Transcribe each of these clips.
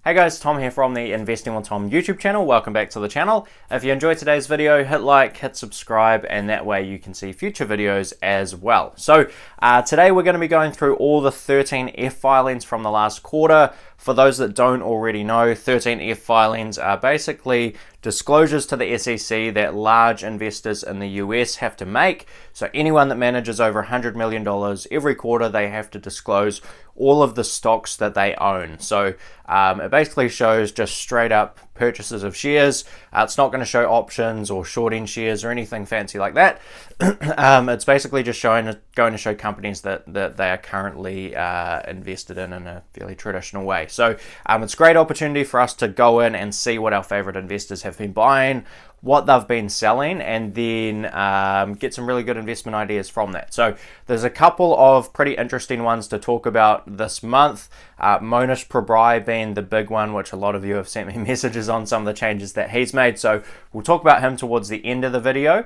Hey guys, Tom here from the Investing with Tom YouTube channel. Welcome back to the channel. If you enjoyed today's video, hit like, hit subscribe, and that way you can see future videos as well. So today we're going to be going through all the 13F filings from the last quarter. For those that don't already know, 13F filings are basically disclosures to the SEC that large investors in the US have to make. So anyone that manages over $100 million every quarter, they have to disclose all of the stocks that they own. So it basically shows just straight up purchases of shares. It's not going to show options or shorting shares or anything fancy like that. It's basically just going to show companies that they are currently invested in a fairly traditional way. So it's a great opportunity for us to go in and see what our favorite investors have been buying, what they've been selling, and then get some really good investment ideas from that. So there's a couple of pretty interesting ones to talk about this month. Mohnish Pabrai being the big one, which a lot of you have sent me messages on some of the changes that he's made. So we'll talk about him towards the end of the video.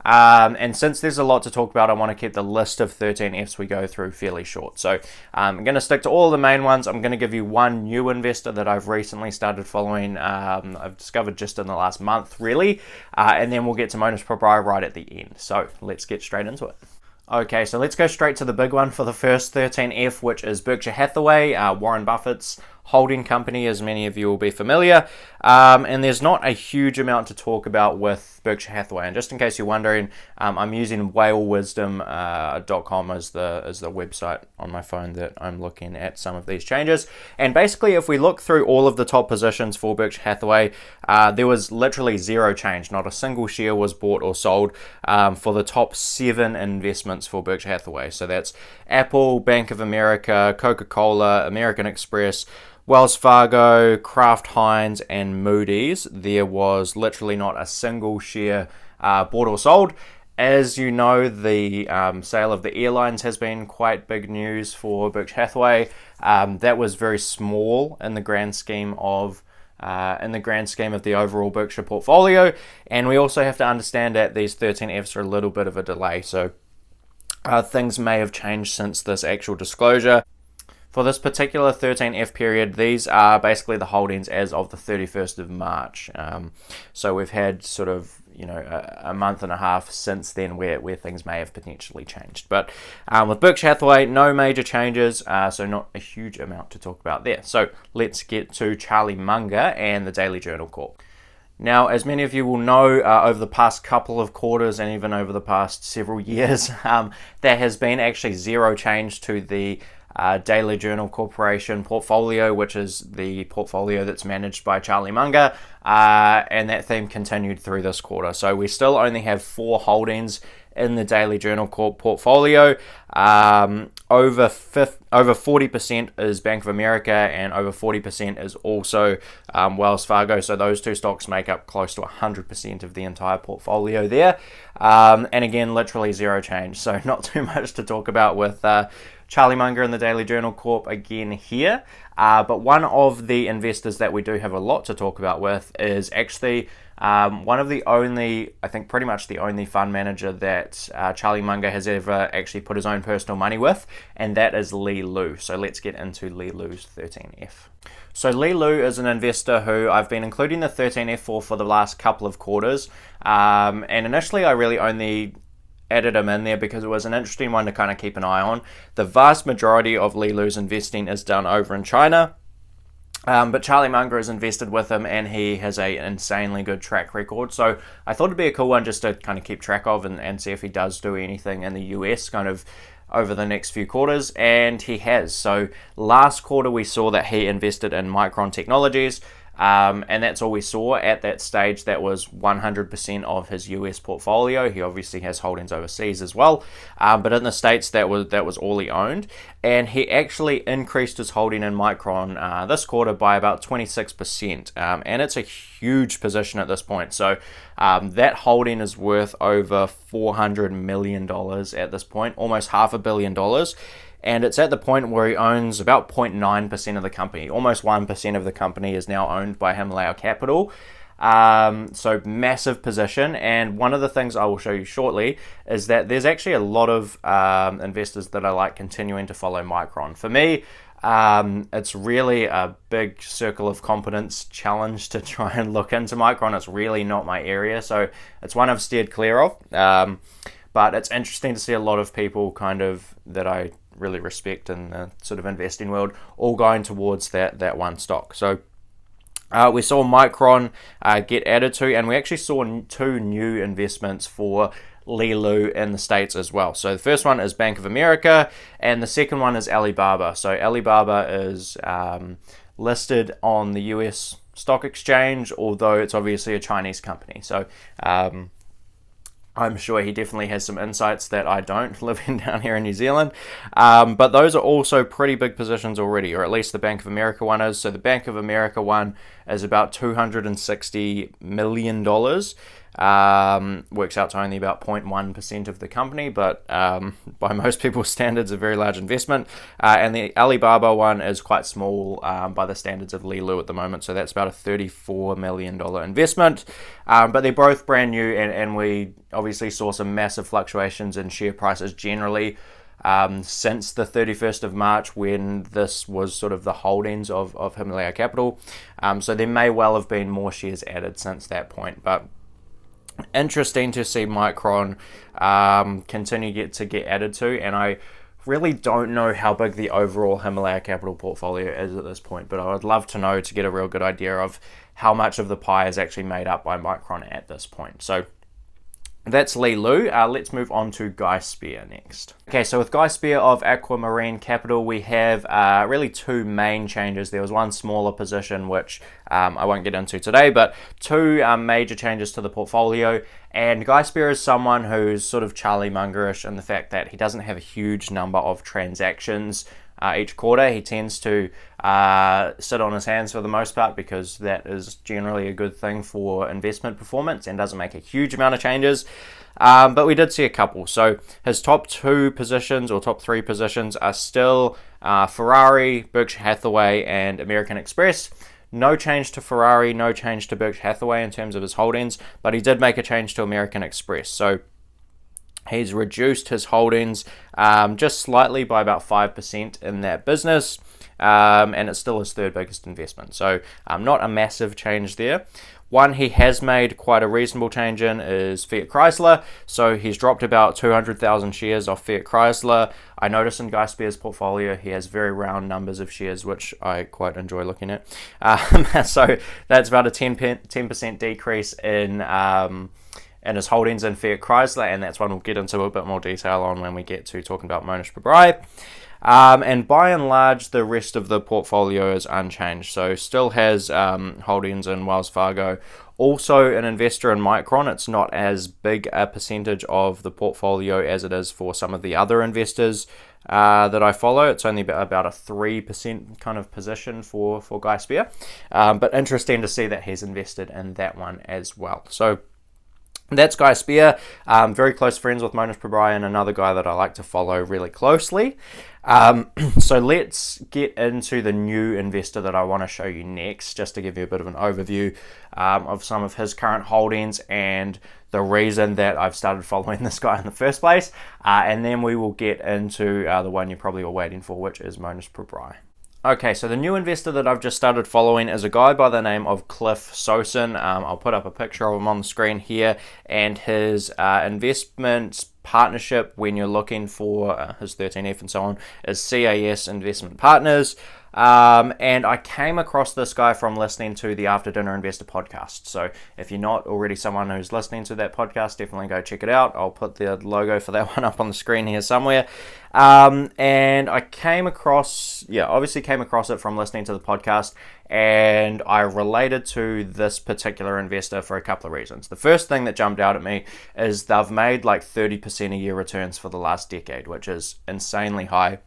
And since there's a lot to talk about, I want to keep the list of 13Fs we go through fairly short. So I'm going to stick to all the main ones. I'm going to give you one new investor that I've recently started following. I've discovered just in the last month, really. And then we'll get to Mohnish Pabrai right at the end. So let's get straight into it. Okay, so let's go straight to the big one for the first 13F, which is Berkshire Hathaway, Warren Buffett's holding company, as many of you will be familiar. And there's not a huge amount to talk about with Berkshire Hathaway. And just in case you're wondering, I'm using whalewisdom.com as the website on my phone that I'm looking at some of these changes. And basically, if we look through all of the top positions for Berkshire Hathaway, there was literally zero change. Not a single share was bought or sold for the top 7 investments for Berkshire Hathaway. So that's Apple, Bank of America, Coca-Cola, American Express, Wells Fargo, Kraft Heinz, and Moody's. There was literally not a single share bought or sold. As you know, the sale of the airlines has been quite big news for Berkshire Hathaway. That was very small in the grand scheme of the overall Berkshire portfolio. And we also have to understand that these 13Fs are a little bit of a delay. So things may have changed since this actual disclosure. For this particular 13F period, these are basically the holdings as of the 31st of March. So we've had sort of, a month and a half since then where things may have potentially changed. But with Berkshire Hathaway, no major changes, so not a huge amount to talk about there. So let's get to Charlie Munger and the Daily Journal Corp. Now, as many of you will know, over the past couple of quarters and even over the past several years, there has been actually zero change to the Daily Journal Corporation portfolio, which is the portfolio that's managed by Charlie Munger, and that theme continued through this quarter. So we still only have 4 holdings in the Daily Journal Corp portfolio. Over 40% is Bank of America, and over 40% is also Wells Fargo. So those 2 stocks make up close to 100% of the entire portfolio there. And again, literally zero change. So not too much to talk about with Charlie Munger and the Daily Journal Corp again here. But one of the investors that we do have a lot to talk about with is actually one of the only, I think pretty much the only fund manager that Charlie Munger has ever actually put his own personal money with, and that is Lilu. So let's get into Lilu's 13F. So Lilu is an investor who I've been including the 13F for the last couple of quarters. And initially I really only added him in there because it was an interesting one to kind of keep an eye on. The vast majority of Lilu's investing is done over in China. But Charlie Munger is invested with him, and he has an insanely good track record. So I thought it'd be a cool one just to kind of keep track of and see if he does do anything in the US kind of over the next few quarters, and he has. So last quarter we saw that he invested in Micron Technologies, and that's all we saw at that stage. That was 100% of his US portfolio. He obviously has holdings overseas as well, but in the States that was all he owned, and he actually increased his holding in Micron this quarter by about 26%, and it's a huge position at this point. So that holding is worth over $400 million at this point, almost $500 million. And it's at the point where he owns about 0.9% of the company. Almost 1% of the company is now owned by Himalaya Capital. So massive position. And one of the things I will show you shortly is that there's actually a lot of investors that I like continuing to follow Micron. For me, It's really a big circle of competence challenge to try and look into Micron. It's really not my area, so it's one I've steered clear of. But it's interesting to see a lot of people kind of that I really respect in the sort of investing world all going towards that one stock. So we saw Micron get added to, and we actually saw 2 new investments for Lilu in the States as well. So the first one is Bank of America, and the second one is Alibaba. So Alibaba is listed on the US stock exchange, although it's obviously a Chinese company. So I'm sure he definitely has some insights that I don't, living down here in New Zealand. But those are also pretty big positions already, or at least the Bank of America one is. So the Bank of America one is about $260 million. Works out to only about 0.1% of the company, but by most people's standards, a very large investment. And the Alibaba one is quite small by the standards of Lilu at the moment, so that's about a $34 million investment. But they're both brand new, and we obviously saw some massive fluctuations in share prices generally since the 31st of March, when this was sort of the holdings of Himalaya Capital. So there may well have been more shares added since that point, but interesting to see Micron continue to get added to, and I really don't know how big the overall Himalaya Capital portfolio is at this point, but I would love to know to get a real good idea of how much of the pie is actually made up by Micron at this point. So that's Lilu. Let's move on to Guy Spier next. Okay, so with Guy Spier of Aquamarine Capital, we have really 2 main changes. There was one smaller position, which I won't get into today, but 2 major changes to the portfolio. And Guy Spier is someone who's sort of Charlie Mungerish in the fact that he doesn't have a huge number of transactions each quarter. He tends to sit on his hands for the most part, because that is generally a good thing for investment performance and doesn't make a huge amount of changes. But we did see a couple. So his top 2 positions, or top 3 positions, are still Ferrari, Berkshire Hathaway, and American Express. No change to Ferrari, no change to Berkshire Hathaway in terms of his holdings, but he did make a change to American Express. So he's reduced his holdings just slightly by about 5% in that business, and it's still his 3rd biggest investment. So not a massive change there. One he has made quite a reasonable change in is Fiat Chrysler. So he's dropped about 200,000 shares off Fiat Chrysler. I notice in Guy Spier's portfolio he has very round numbers of shares, which I quite enjoy looking at. So that's about a 10% decrease in his holdings in Fiat Chrysler, and that's one we'll get into a bit more detail on when we get to talking about Mohnish Pabrai. And by and large, the rest of the portfolio is unchanged. So still has holdings in Wells Fargo. Also an investor in Micron. It's not as big a percentage of the portfolio as it is for some of the other investors that I follow. It's only about a 3% kind of position for Guy Spier. But interesting to see that he's invested in that one as well. So that's Guy Spier. Very close friends with Mohnish Pabrai, and another guy that I like to follow really closely. So let's get into the new investor that I want to show you next, just to give you a bit of an overview of some of his current holdings and the reason that I've started following this guy in the first place. And then we will get into the one you're probably all waiting for, which is Mohnish Pabrai. Okay, so the new investor that I've just started following is a guy by the name of Cliff Sosin. I'll put up a picture of him on the screen here, and his investment partnership, when you're looking for his 13F and so on, is CAS Investment Partners. And I came across this guy from listening to the After Dinner Investor podcast. So if you're not already someone who's listening to that podcast, definitely go check it out. I'll put the logo for that one up on the screen here somewhere. And I obviously came across it from listening to the podcast, and I related to this particular investor for a couple of reasons. The first thing that jumped out at me is they've made like 30% a year returns for the last decade, which is insanely high.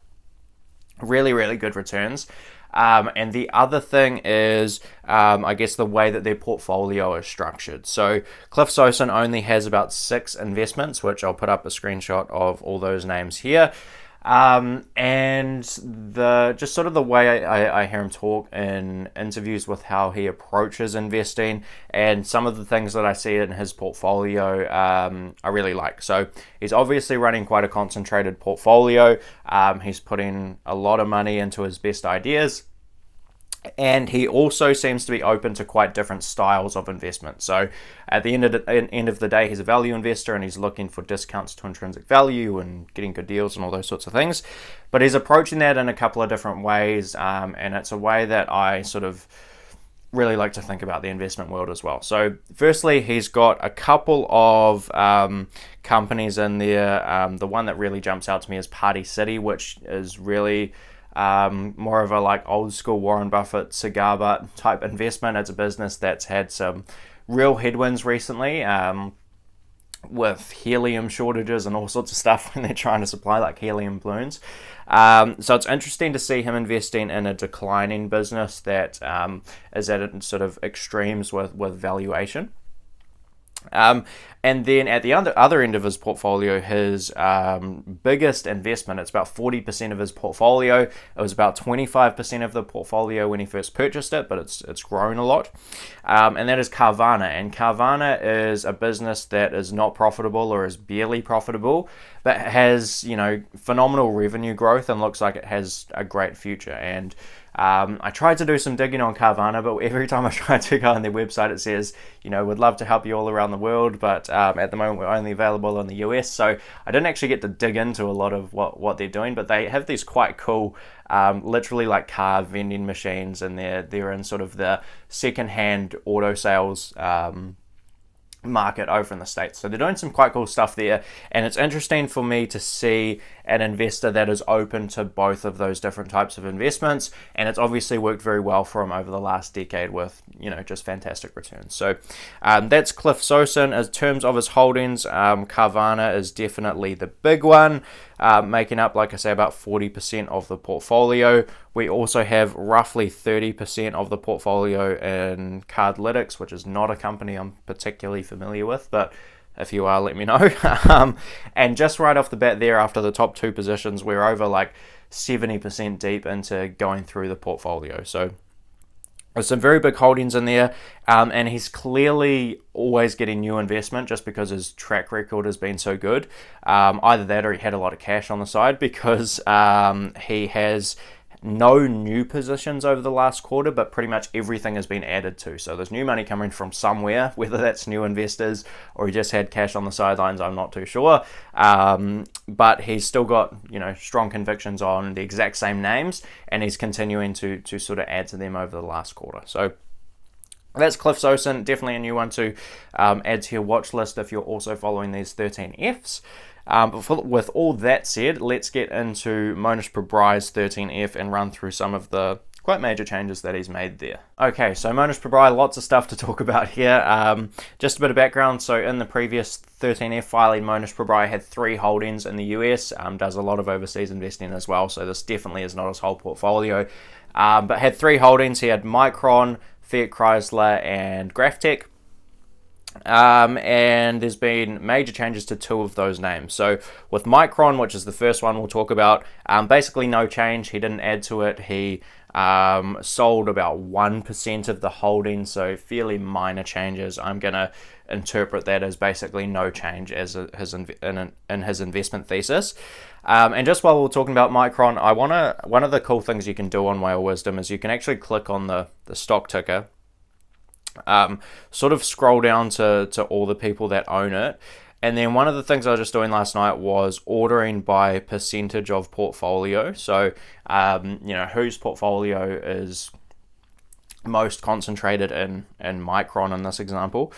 Really, really good returns. And the other thing is, I guess, the way that their portfolio is structured. So Cliff Sosin only has about 6 investments, which I'll put up a screenshot of all those names here. And just sort of the way I hear him talk in interviews with how he approaches investing, and some of the things that I see in his portfolio, I really like. So he's obviously running quite a concentrated portfolio. He's putting a lot of money into his best ideas. And he also seems to be open to quite different styles of investment. So at the end of the day, he's a value investor and he's looking for discounts to intrinsic value and getting good deals and all those sorts of things. But he's approaching that in a couple of different ways, and it's a way that I sort of really like to think about the investment world as well. So firstly, he's got a couple of companies in there. The one that really jumps out to me is Party City, which is really more of a like old school Warren Buffett cigar butt type investment. It's a business that's had some real headwinds recently, with helium shortages and all sorts of stuff when they're trying to supply like helium balloons. So it's interesting to see him investing in a declining business that is at sort of extremes with valuation. And then at the other end of his portfolio, his biggest investment, it's about 40% of his portfolio. It was about 25% of the portfolio when he first purchased it, but it's grown a lot. And that is Carvana. And Carvana is a business that is not profitable or is barely profitable, but has, phenomenal revenue growth and looks like it has a great future. And I tried to do some digging on Carvana, but every time I try to go on their website, it says, would love to help you all around the world, but at the moment we're only available in the US. So I didn't actually get to dig into a lot of what they're doing, but they have these quite cool, literally like car vending machines, and they're in sort of the secondhand auto sales market over in the States. So they're doing some quite cool stuff there, and it's interesting for me to see an investor that is open to both of those different types of investments, and it's obviously worked very well for him over the last decade with just fantastic returns. So that's Cliff Sosin. In terms of his holdings, Carvana is definitely the big one, making up, like I say, about 40% of the portfolio. We also have roughly 30% of the portfolio in Cardlytics, which is not a company I'm particularly familiar with, but if you are, let me know. And just right off the bat there, after the top two positions, we're over like 70% deep into going through the portfolio. So there's some very big holdings in there, and he's clearly always getting new investment just because his track record has been so good. Either that or he had a lot of cash on the side, because he has no new positions over the last quarter, but pretty much everything has been added to. So there's new money coming from somewhere, whether that's new investors or he just had cash on the sidelines, I'm not too sure. But he's still got, strong convictions on the exact same names, and he's continuing to sort of add to them over the last quarter. So that's Cliff Sosin, definitely a new one to add to your watch list if you're also following these 13 Fs. But with all that said, let's get into Mohnish Pabrai's 13F and run through some of the quite major changes that he's made there. Okay, so Mohnish Pabrai, lots of stuff to talk about here. Just a bit of background. So in the previous 13F filing, Mohnish Pabrai had 3 holdings in the US, does a lot of overseas investing as well, so this definitely is not his whole portfolio, but had 3 holdings. He had Micron, Fiat Chrysler, and GrafTech. And there's been major changes to 2 of those names. So with Micron, which is the first one we'll talk about, basically no change. He didn't add to it. He sold about 1% of the holding, so fairly minor changes. I'm going to interpret that as basically no change as in his investment thesis. And just while we're talking about Micron, one of the cool things you can do on Whale Wisdom is you can actually click on the stock ticker, sort of scroll down to all the people that own it, and then one of the things I was just doing last night was ordering by percentage of portfolio. So whose portfolio is most concentrated in Micron in this example,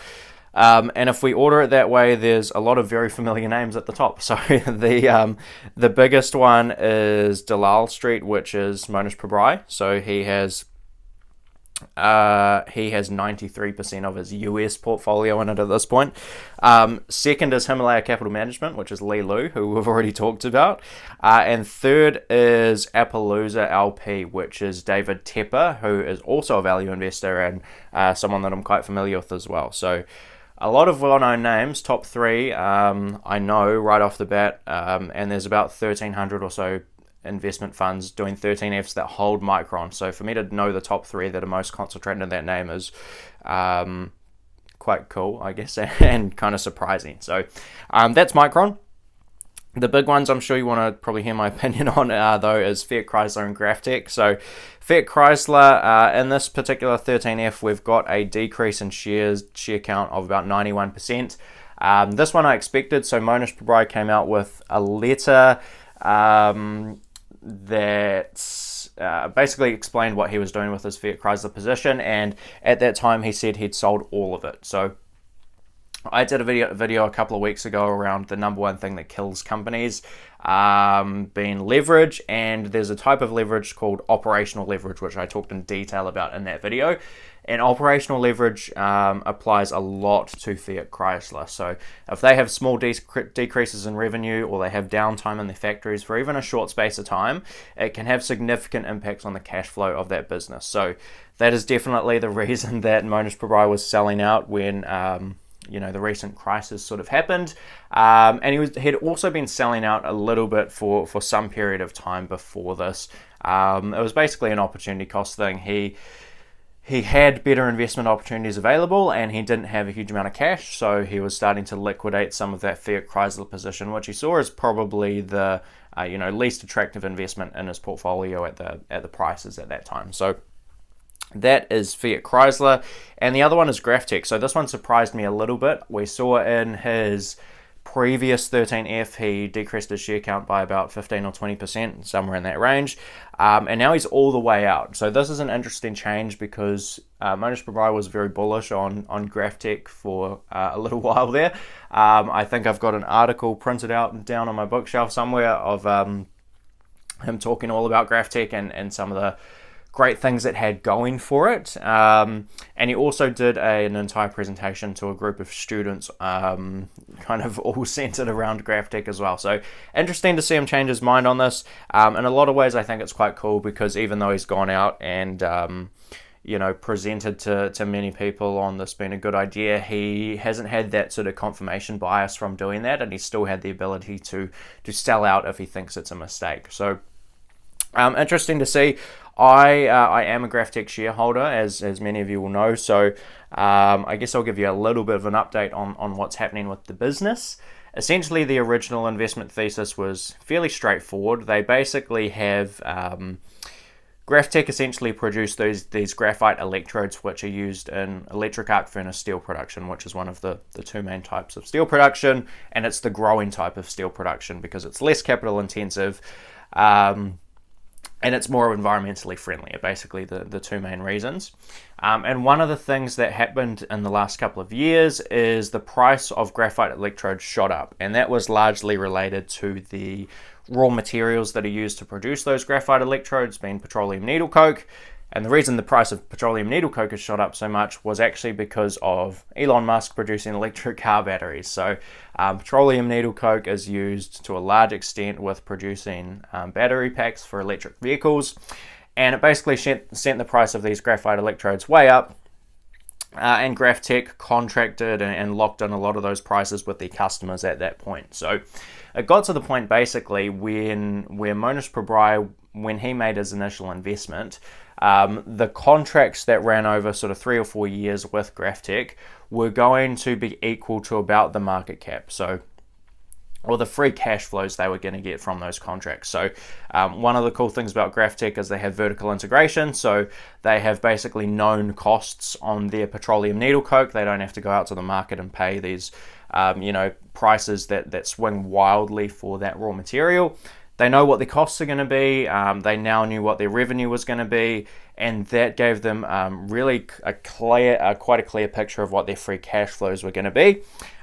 and if we order it that way, there's a lot of very familiar names at the top. So the biggest one is Dalal Street, which is Mohnish Pabrai. So he has 93% of his US portfolio in it at this point. Second is Himalaya Capital Management, which is Lilu, who we've already talked about. And third is Appaloosa LP, which is David Tepper, who is also a value investor and someone that I'm quite familiar with as well. So a lot of well-known names, top three, I know right off the bat, and there's about 1,300 or so investment funds doing 13Fs that hold Micron. So for me to know the top three that are most concentrated in that name is quite cool, I guess, and kind of surprising. So that's Micron. The big ones I'm sure you want to probably hear my opinion on, though, is Fiat Chrysler and GrafTech. So Fiat Chrysler, in this particular 13F, we've got a decrease in share count of about 91%. This one I expected. So Mohnish Pabrai came out with a letter that basically explained what he was doing with his Fiat Chrysler position, and at that time he said he'd sold all of it. So I did a video a couple of weeks ago around the number one thing that kills companies being leverage, and there's a type of leverage called operational leverage, which I talked in detail about in that video. And operational leverage applies a lot to Fiat Chrysler. So if they have small decreases in revenue, or they have downtime in their factories for even a short space of time, it can have significant impacts on the cash flow of that business. So that is definitely the reason that Mohnish Pabrai was selling out when the recent crisis sort of happened, and he'd also been selling out a little bit for some period of time before this. It was basically an opportunity cost thing. He had better investment opportunities available, and he didn't have a huge amount of cash, so he was starting to liquidate some of that Fiat Chrysler position, which he saw as probably the least attractive investment in his portfolio at the prices at that time. So that is Fiat Chrysler, and the other one is GrafTech. So this one surprised me a little bit. We saw in his previous 13F, he decreased his share count by about 15 or 20%, somewhere in that range, and now he's all the way out. So this is an interesting change because Mohnish Pabrai was very bullish on GrafTech for a little while there. I think I've got an article printed out and down on my bookshelf somewhere of him talking all about GrafTech and some of the great things it had going for it, and he also did an entire presentation to a group of students, kind of all centered around GrafTech as well. So interesting to see him change his mind on this. In a lot of ways I think it's quite cool, because even though he's gone out and presented to many people on this being a good idea, he hasn't had that sort of confirmation bias from doing that, and he still had the ability to sell out if he thinks it's a mistake. So interesting to see. I am a GrafTech shareholder, as many of you will know, so I guess I'll give you a little bit of an update on what's happening with the business. Essentially, the original investment thesis was fairly straightforward. They basically have GrafTech essentially produce these graphite electrodes, which are used in electric arc furnace steel production, which is one of the two main types of steel production, and it's the growing type of steel production because it's less capital intensive, and it's more environmentally friendly, are basically the two main reasons. And one of the things that happened in the last couple of years is the price of graphite electrodes shot up, and that was largely related to the raw materials that are used to produce those graphite electrodes, being petroleum needle coke. And the reason the price of petroleum needle coke has shot up so much was actually because of Elon Musk producing electric car batteries. So petroleum needle coke is used to a large extent with producing battery packs for electric vehicles. And it basically sent the price of these graphite electrodes way up. And GrafTech contracted and locked in a lot of those prices with their customers at that point. So it got to the point basically where Mohnish Pabrai, when he made his initial investment, the contracts that ran over sort of 3 or 4 years with GrafTech were going to be equal to about the market cap. So, or the free cash flows they were going to get from those contracts. So one of the cool things about GrafTech is they have vertical integration. So they have basically known costs on their petroleum needle coke. They don't have to go out to the market and pay these prices that swing wildly for that raw material. They know what their costs are going to be. They now knew what their revenue was going to be, and that gave them really quite a clear picture of what their free cash flows were going to be.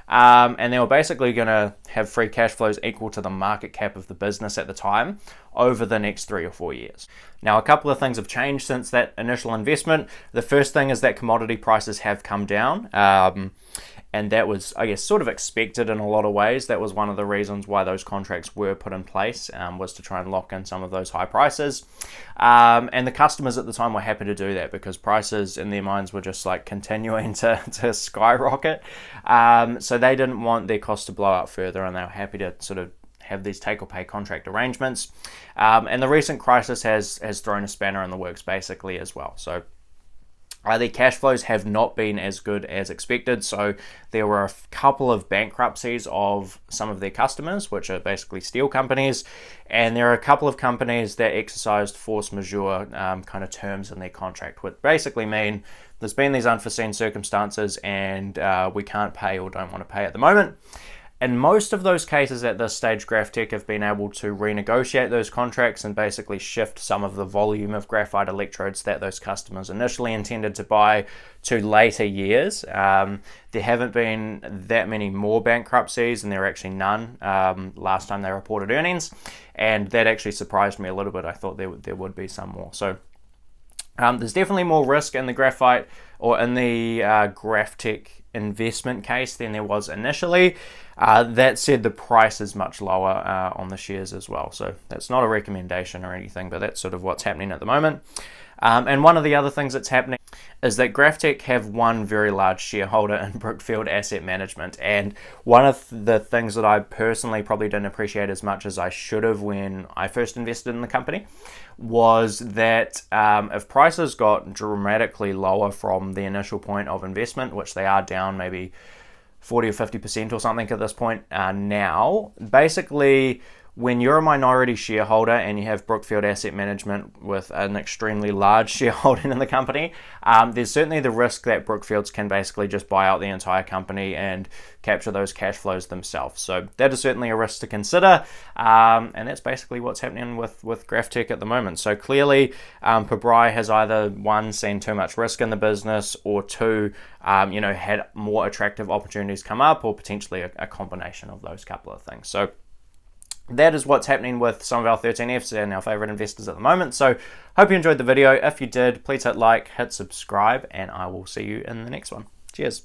And they were basically going to have free cash flows equal to the market cap of the business at the time over the next 3 or 4 years. Now, a couple of things have changed since that initial investment. The first thing is that commodity prices have come down. and that was, I guess, sort of expected in a lot of ways. That was one of the reasons why those contracts were put in place, was to try and lock in some of those high prices. And the customers at the time were happy to do that because prices in their minds were just like continuing to skyrocket. So they didn't want their costs to blow up further, and they were happy to sort of have these take-or-pay contract arrangements. And the recent crisis has thrown a spanner in the works basically as well. So their cash flows have not been as good as expected. So there were a couple of bankruptcies of some of their customers, which are basically steel companies. And there are a couple of companies that exercised force majeure kind of terms in their contract, which basically mean there's been these unforeseen circumstances and we can't pay or don't want to pay at the moment. In most of those cases at this stage, GraphTech have been able to renegotiate those contracts and basically shift some of the volume of graphite electrodes that those customers initially intended to buy to later years. There haven't been that many more bankruptcies, and there are actually none last time they reported earnings, and that actually surprised me a little bit. I thought there would be some more. So there's definitely more risk in the graphite or in the GraphTech investment case than there was initially. That said, the price is much lower on the shares as well. So that's not a recommendation or anything, but that's sort of what's happening at the moment. And one of the other things that's happening is that GraphTech have one very large shareholder in Brookfield Asset Management. And one of the things that I personally probably didn't appreciate as much as I should have when I first invested in the company was that if prices got dramatically lower from the initial point of investment, which they are down maybe 40 or 50% or something at this point now, basically when you're a minority shareholder and you have Brookfield Asset Management with an extremely large shareholding in the company, there's certainly the risk that Brookfields can basically just buy out the entire company and capture those cash flows themselves. So that is certainly a risk to consider, and that's basically what's happening with GraphTech at the moment. So clearly, Pabrai has either one, seen too much risk in the business, or two, had more attractive opportunities come up, or potentially a combination of those couple of things. So that is what's happening with some of our 13Fs and our favorite investors at the moment. So hope you enjoyed the video. If you did, please hit like, hit subscribe, and I will see you in the next one. Cheers.